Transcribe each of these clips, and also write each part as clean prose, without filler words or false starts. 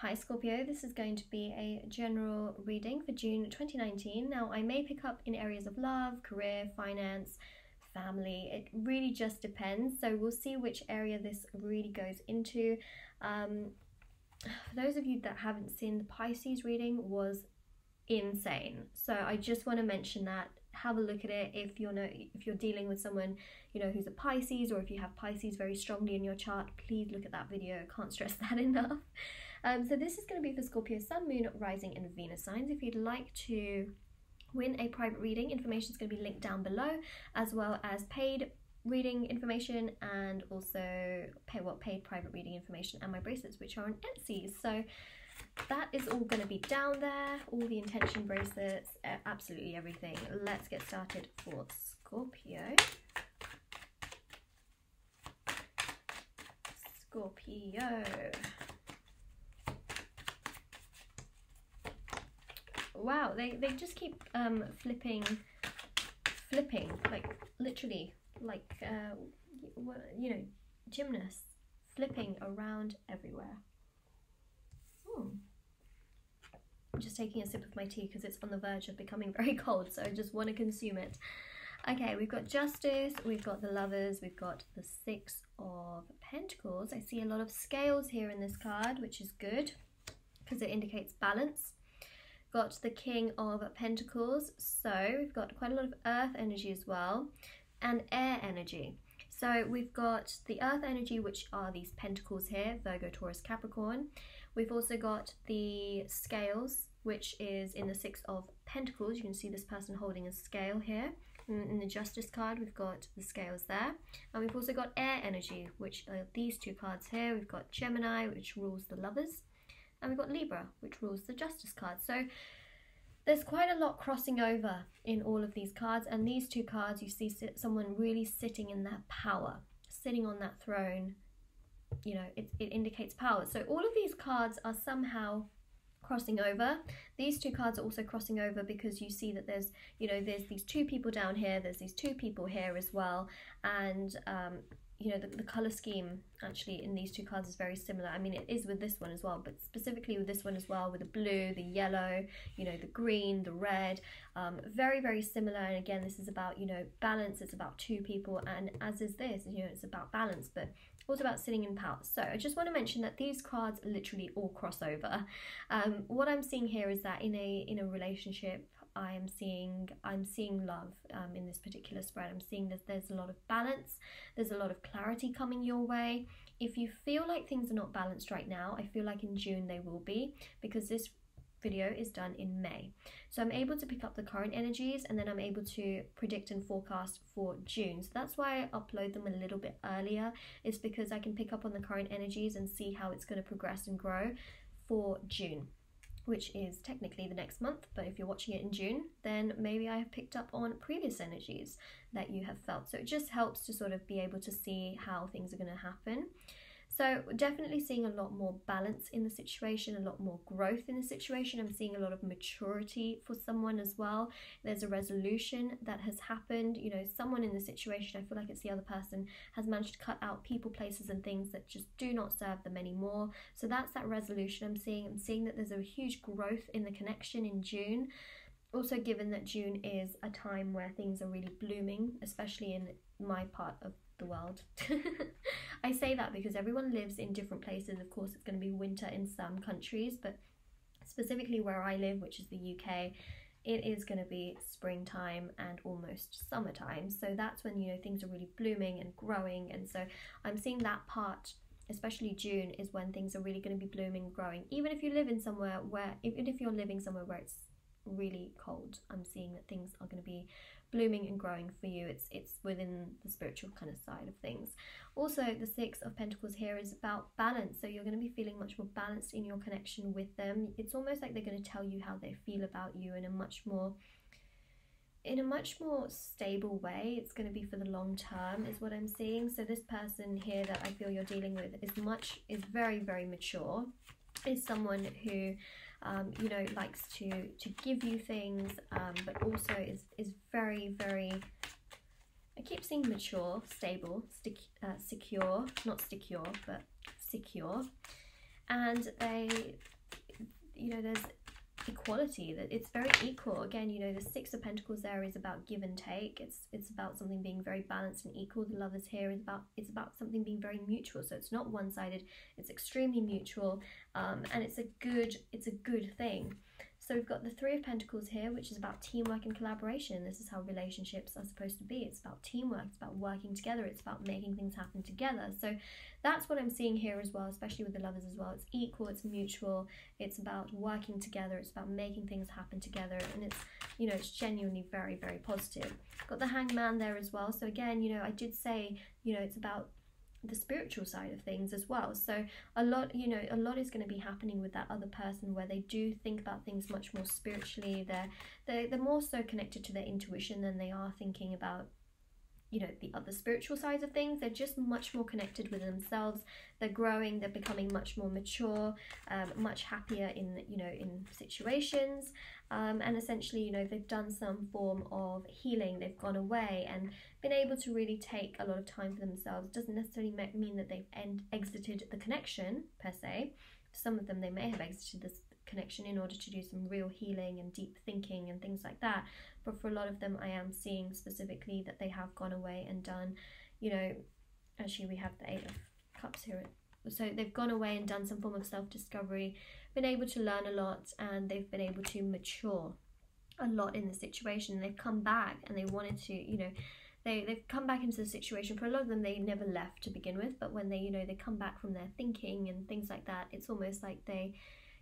Hi Scorpio, this is going to be a general reading for June 2019. Now, I may pick up in areas of love, career, finance, family. It really just depends. So we'll see which area this really goes into. For those of you that haven't seen, the Pisces reading was insane. So I just want to mention that. Have a look at it if you're dealing with someone who's a Pisces, or if you have Pisces very strongly in your chart. Please look at that video. I can't stress that enough. So this is going to be for Scorpio Sun, Moon, Rising and Venus signs. If you'd like to win a private reading, information is going to be linked down below, as well as paid reading information and also paid private reading information, and my bracelets, which are on Etsy. So that is all going to be down there, all the intention bracelets, absolutely everything. Let's get started for Scorpio. Scorpio. Wow, they just keep flipping, like literally, like gymnasts flipping around everywhere. I'm just taking a sip of my tea because it's on the verge of becoming very cold, so I just want to consume it. Okay, we've got Justice, we've got the Lovers, we've got the Six of Pentacles. I see a lot of scales here in this card, which is good because it indicates balance. Got the King of Pentacles, so we've got quite a lot of earth energy as well, and air energy. So we've got the earth energy, which are these pentacles here, Virgo, Taurus, Capricorn. We've also got the scales, which is in the Six of Pentacles. You can see this person holding a scale here. In the Justice card, we've got the scales there. And we've also got air energy, which are these two cards here. We've got Gemini, which rules the Lovers. And we've got Libra, which rules the Justice card. So there's quite a lot crossing over in all of these cards. And these two cards, you see someone really sitting in that power, sitting on that throne. It indicates power. So all of these cards are somehow crossing over. These two cards are also crossing over because you see that there's these two people down here, there's these two people here as well, and the color scheme actually in these two cards is very similar. I mean, it is with this one as well, but specifically with this one as well, with the blue, the yellow, the green, the red, very, very similar. And again, this is about, balance. It's about two people, and as is this, it's about balance, but also about sitting in power. So I just want to mention that these cards literally all cross over. What I'm seeing here is that in a relationship, I'm seeing love in this particular spread. I'm seeing that there's a lot of balance, there's a lot of clarity coming your way. If you feel like things are not balanced right now, I feel like in June they will be, because this video is done in May. So I'm able to pick up the current energies, and then I'm able to predict and forecast for June. So that's why I upload them a little bit earlier, is because I can pick up on the current energies and see how it's going to progress and grow for June, which is technically the next month. But if you're watching it in June, then maybe I have picked up on previous energies that you have felt. So it just helps to sort of be able to see how things are going to happen. So definitely seeing a lot more balance in the situation, a lot more growth in the situation. I'm seeing a lot of maturity for someone as well. There's a resolution that has happened. Someone in the situation, I feel like it's the other person, has managed to cut out people, places and things that just do not serve them anymore. So that's that resolution I'm seeing. I'm seeing that there's a huge growth in the connection in June. Also, given that June is a time where things are really blooming, especially in my part of the world. I say that because everyone lives in different places. Of course, it's going to be winter in some countries, but specifically where I live, which is the UK, it is going to be springtime and almost summertime. So that's when things are really blooming and growing. And so I'm seeing that part, especially June, is when things are really going to be blooming and growing. Even if you live in somewhere where, even if you're living somewhere where it's really cold, I'm seeing that things are going to be blooming and growing for you. It's within the spiritual kind of side of things. Also, the Six of Pentacles here is about balance. So you're going to be feeling much more balanced in your connection with them. It's almost like they're going to tell you how they feel about you in a much more stable way. It's going to be for the long term is what I'm seeing. So this person here that I feel you're dealing with is very, very mature. Is someone who likes to give you things, but also is very, very, I keep saying mature, stable, secure, not secure, but secure. and they, you know, there's equality, that it's very equal. Again, you know, the Six of Pentacles there is about give and take. It's about something being very balanced and equal. The Lovers here is about something being very mutual. So it's not one-sided, it's extremely mutual, and it's a good thing. So we've got the Three of Pentacles here, which is about teamwork and collaboration. This is how relationships are supposed to be. It's about teamwork, it's about working together, it's about making things happen together. So that's what I'm seeing here as well, especially with the Lovers as well. It's equal, it's mutual, it's about working together, it's about making things happen together, and it's, you know, it's genuinely very, very positive. Got the Hanged Man there as well. So again, you know, I did say, you know, it's about the spiritual side of things as well. So a lot, you know, a lot is going to be happening with that other person, where they do think about things much more spiritually. They're more so connected to their intuition than they are thinking about, you know, the other spiritual sides of things. They're just much more connected with themselves. They're growing, they're becoming much more mature, much happier in, you know, in situations, and essentially, you know, they've done some form of healing. They've gone away and been able to really take a lot of time for themselves. Doesn't necessarily mean that they've exited the connection per se. For some of them, they may have exited this connection in order to do some real healing and deep thinking and things like that. But for a lot of them, I am seeing specifically that they have gone away and done, you know, actually we have the Eight of Cups here. So they've gone away and done some form of self-discovery, been able to learn a lot, and they've been able to mature a lot in the situation. They've come back and they wanted to, you know, they've come back into the situation. For a lot of them, they never left to begin with, but when they, you know, they come back from their thinking and things like that, it's almost like they,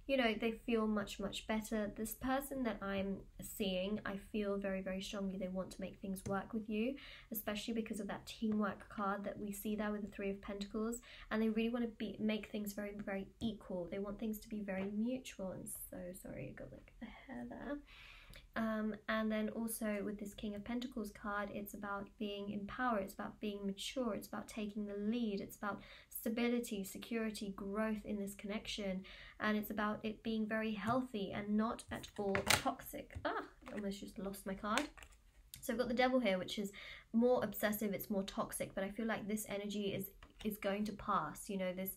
you know, they feel much, much better. This person that I'm seeing, I feel very, very strongly they want to make things work with you, especially because of that teamwork card that we see there with the Three of Pentacles. And they really want to make things very, very equal. They want things to be very mutual. And so sorry, I got like a hair there. And then also with this King of Pentacles card, it's about being in power, it's about being mature, it's about taking the lead, it's about stability, security, growth in this connection, and it's about it being very healthy and not at all toxic. I almost just lost my card. So I've got the Devil here, which is more obsessive, it's more toxic, but I feel like this energy is going to pass. You know, this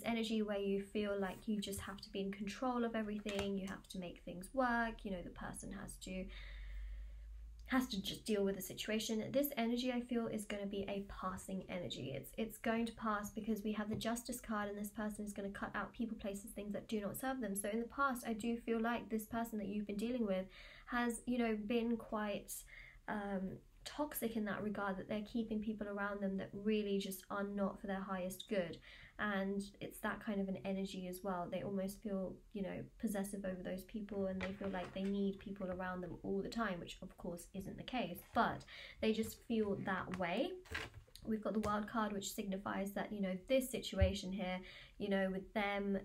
energy where you feel like you just have to be in control of everything, you have to make things work, you know, the person has to just deal with the situation. This energy, I feel, is going to be a passing energy. It's going to pass because we have the Justice card, and this person is going to cut out people, places, things that do not serve them. So in the past, I do feel like this person that you've been dealing with has, you know, been quite toxic in that regard, that they're keeping people around them that really just are not for their highest good. And it's that kind of an energy as well. They almost feel, you know, possessive over those people, and they feel like they need people around them all the time, which of course isn't the case, but they just feel that way. We've got the Wild card, which signifies that, you know, this situation here, you know, with them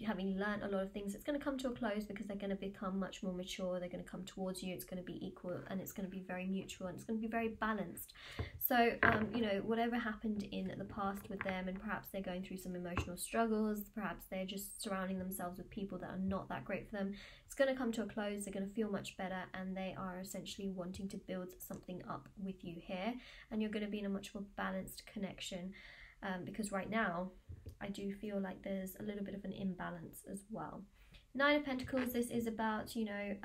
having learned a lot of things, it's going to come to a close because they're going to become much more mature. They're going to come towards you. It's going to be equal, and it's going to be very mutual, and it's going to be very balanced. So you know, whatever happened in the past with them, and perhaps they're going through some emotional struggles, perhaps they're just surrounding themselves with people that are not that great for them, it's going to come to a close. They're going to feel much better, and they are essentially wanting to build something up with you here, and you're going to be in a much more balanced connection. Because right now I do feel like there's a little bit of an imbalance as well. Nine of Pentacles, this is about, you know,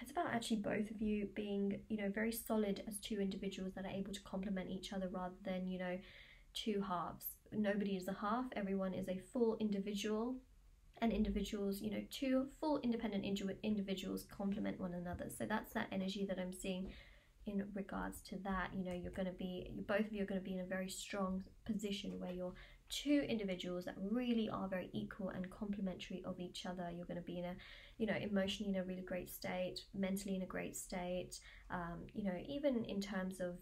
it's about actually both of you being, you know, very solid as two individuals that are able to complement each other rather than, you know, two halves. Nobody is a half, everyone is a full individual, and individuals, you know, two full independent individuals complement one another. So that's that energy that I'm seeing in regards to that. You know, you're going to be, both of you are going to be in a very strong position where you're two individuals that really are very equal and complementary of each other. You're going to be in a, you know, emotionally in a really great state, mentally in a great state, you know, even in terms of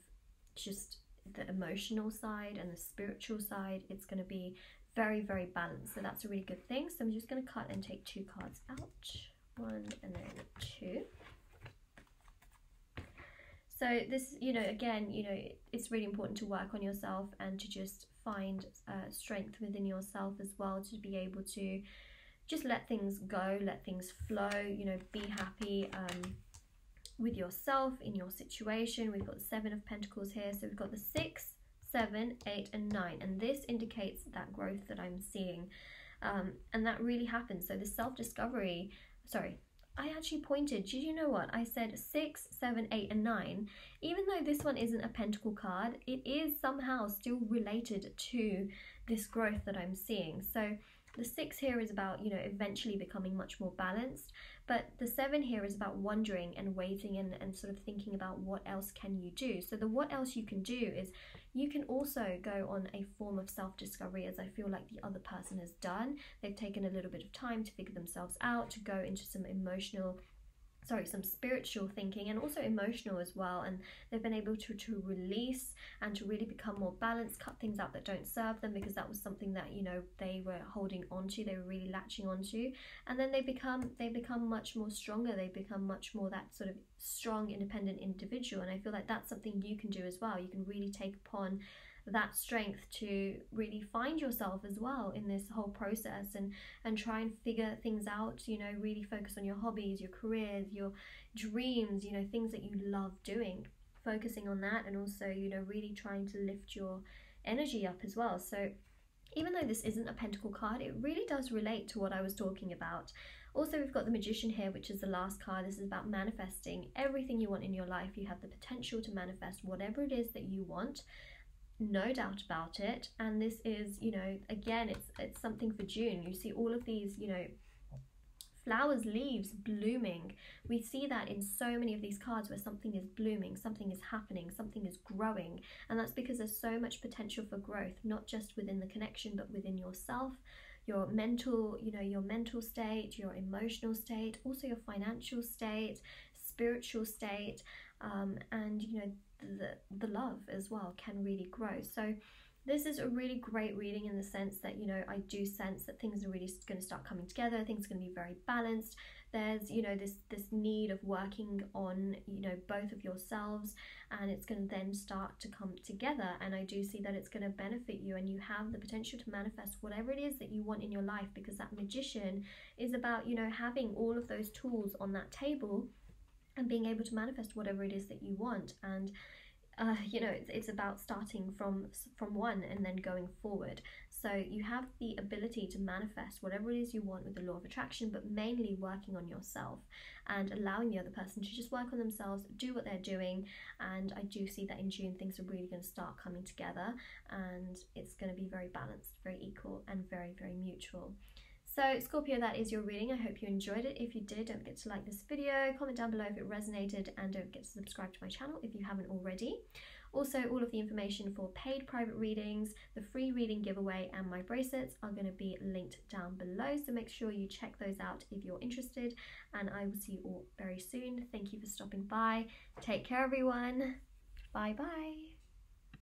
just the emotional side and the spiritual side, it's going to be very, very balanced. So that's a really good thing. So I'm just going to cut and take two cards out, one and then two. So this, you know, again, you know, it's really important to work on yourself and to just find strength within yourself as well, to be able to just let things go, let things flow, you know, be happy with yourself in your situation. We've got the Seven of Pentacles here. So we've got the 7, 8, and 9. And this indicates that growth that I'm seeing. And that really happens. So the self-discovery, sorry, I actually pointed, did you know what? I said 6, 7, 8, and 9. Even though this one isn't a pentacle card, it is somehow still related to this growth that I'm seeing. So the 6 here is about, you know, eventually becoming much more balanced. But the 7 here is about wondering and waiting and sort of thinking about what else can you do. So the what else you can do is you can also go on a form of self-discovery, as I feel like the other person has done. They've taken a little bit of time to figure themselves out, to go into some some spiritual thinking and also emotional as well, and they've been able to release and to really become more balanced, cut things out that don't serve them, because that was something that, you know, they were holding onto, they were really latching onto, and then they become much more stronger, they become much more that sort of strong, independent individual. And I feel like that's something you can do as well. You can really take upon that strength to really find yourself as well in this whole process, and try and figure things out, you know, really focus on your hobbies, your careers, your dreams, you know, things that you love doing, focusing on that, and also, you know, really trying to lift your energy up as well. So even though this isn't a pentacle card, it really does relate to what I was talking about. Also, we've got the Magician here, which is the last card. This is about manifesting everything you want in your life. You have the potential to manifest whatever it is that you want, no doubt about it. And this is, you know, again, it's something for June. You see all of these, you know, flowers, leaves blooming. We see that in so many of these cards where something is blooming, something is happening, something is growing. And that's because there's so much potential for growth, not just within the connection, but within yourself, your mental, you know, your mental state, your emotional state, also your financial state, spiritual state, and, you know, the love as well can really grow. So this is a really great reading in the sense that, you know, I do sense that things are really going to start coming together. Things are going to be very balanced. There's, you know, this need of working on, you know, both of yourselves, and it's going to then start to come together. And I do see that it's going to benefit you, and you have the potential to manifest whatever it is that you want in your life, because that Magician is about, you know, having all of those tools on that table and being able to manifest whatever it is that you want. And you know, it's about starting from one and then going forward. So you have the ability to manifest whatever it is you want with the law of attraction, but mainly working on yourself and allowing the other person to just work on themselves, do what they're doing. And I do see that in June things are really going to start coming together, and it's going to be very balanced, very equal, and very, very mutual. So Scorpio, that is your reading. I hope you enjoyed it. If you did, don't forget to like this video, comment down below if it resonated, and don't forget to subscribe to my channel if you haven't already. Also, all of the information for paid private readings, the free reading giveaway, and my bracelets are going to be linked down below. So make sure you check those out if you're interested, and I will see you all very soon. Thank you for stopping by. Take care, everyone. Bye bye.